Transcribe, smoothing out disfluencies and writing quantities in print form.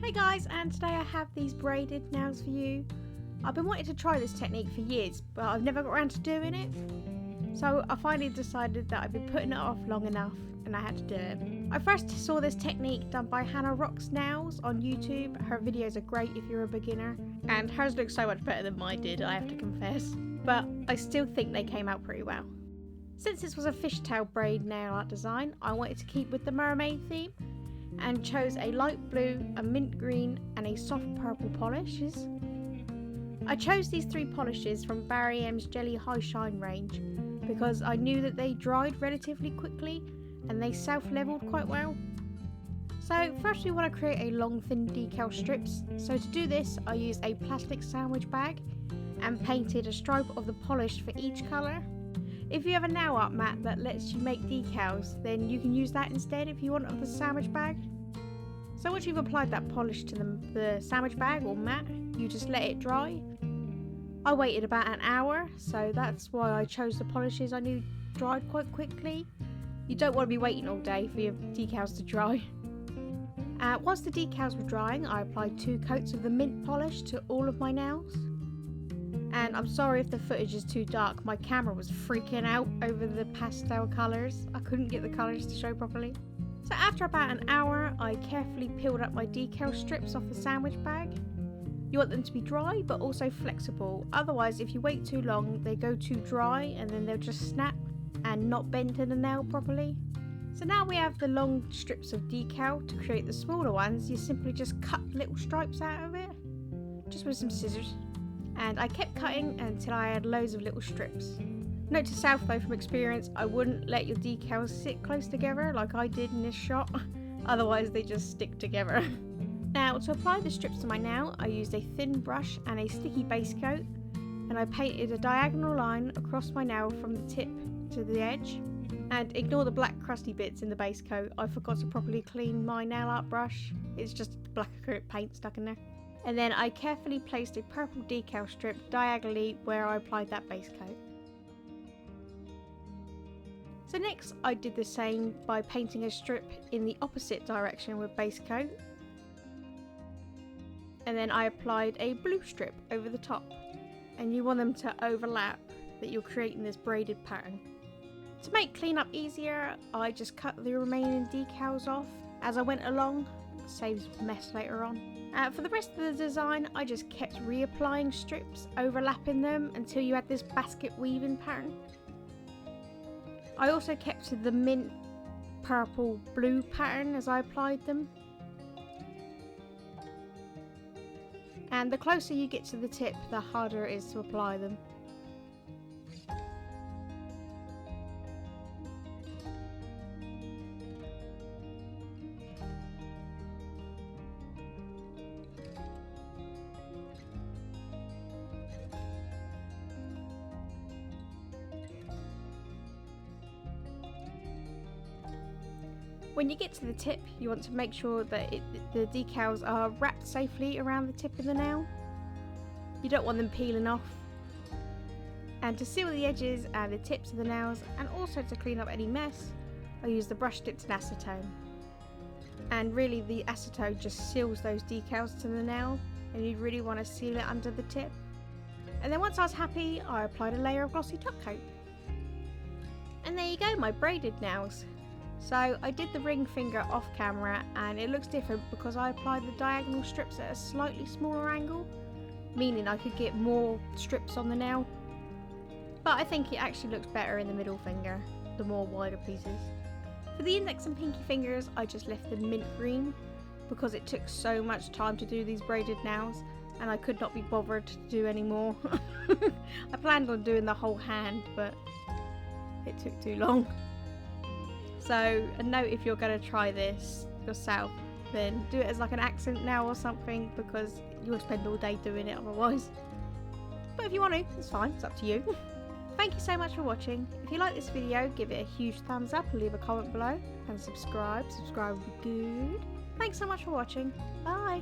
Hey guys, and today I have these braided nails for you. I've been wanting to try this technique for years, but I've never got around to doing it. So I finally decided that I've been putting it off long enough and I had to do it. I first saw this technique done by Hannahroxnails on YouTube. Her videos are great if you're a beginner, and hers looks so much better than mine did, I have to confess. But I still think they came out pretty well. Since this was a fishtail braid nail art design, I wanted to keep with the mermaid theme and chose a light blue, a mint green and a soft purple polishes. I chose these three polishes from Barry M's Jelly High Shine range because I knew that they dried relatively quickly and they self-leveled quite well. So first we want to create a long thin decal strips. So to do this I used a plastic sandwich bag and painted a stripe of the polish for each colour. If you have a nail art mat that lets you make decals, then you can use that instead if you want of the sandwich bag. So once you've applied that polish to the sandwich bag or mat, you just let it dry. I waited about an hour, so that's why I chose the polishes I knew dried quite quickly. You don't want to be waiting all day for your decals to dry. Once the decals were drying, I applied 2 coats of the mint polish to all of my nails. And I'm sorry if the footage is too dark, my camera was freaking out over the pastel colours. I couldn't get the colours to show properly. So after about an hour, I carefully peeled up my decal strips off the sandwich bag. You want them to be dry but also flexible, otherwise if you wait too long they go too dry and then they'll just snap and not bend to the nail properly. So now we have the long strips of decal. To create the smaller ones, you simply just cut little stripes out of it, just with some scissors. And I kept cutting until I had loads of little strips. Note to self though, from experience, I wouldn't let your decals sit close together like I did in this shot, otherwise they just stick together. Now to apply the strips to my nail, I used a thin brush and a sticky base coat, and I painted a diagonal line across my nail from the tip to the edge. And ignore the black crusty bits in the base coat, I forgot to properly clean my nail art brush, it's just black acrylic paint stuck in there. And then I carefully placed a purple decal strip diagonally where I applied that base coat. So next I did the same by painting a strip in the opposite direction with base coat. And then I applied a blue strip over the top. And you want them to overlap, that you're creating this braided pattern. To make cleanup easier, I just cut the remaining decals off as I went along. Saves mess later on. For the rest of the design, I just kept reapplying strips, overlapping them until you had this basket weaving pattern. I also kept to the mint, purple, blue pattern as I applied them. And the closer you get to the tip, the harder it is to apply them. When you get to the tip, you want to make sure that the decals are wrapped safely around the tip of the nail. You don't want them peeling off. And to seal the edges and the tips of the nails, and also to clean up any mess, I use the brush dipped in acetone. And really the acetone just seals those decals to the nail, and you really want to seal it under the tip. And then once I was happy, I applied a layer of glossy top coat. And there you go, my braided nails. So I did the ring finger off camera and it looks different because I applied the diagonal strips at a slightly smaller angle, meaning I could get more strips on the nail. But I think it actually looks better in the middle finger, the more wider pieces. For the index and pinky fingers, I just left the mint green because it took so much time to do these braided nails and I could not be bothered to do any more. I planned on doing the whole hand, but it took too long. So a note, if you're going to try this yourself, then do it as like an accent nail or something, because you'll spend all day doing it otherwise. But if you want to, it's fine, it's up to you. Thank you so much for watching. If you like this video, give it a huge thumbs up and leave a comment below. And subscribe would be good. Thanks so much for watching. Bye!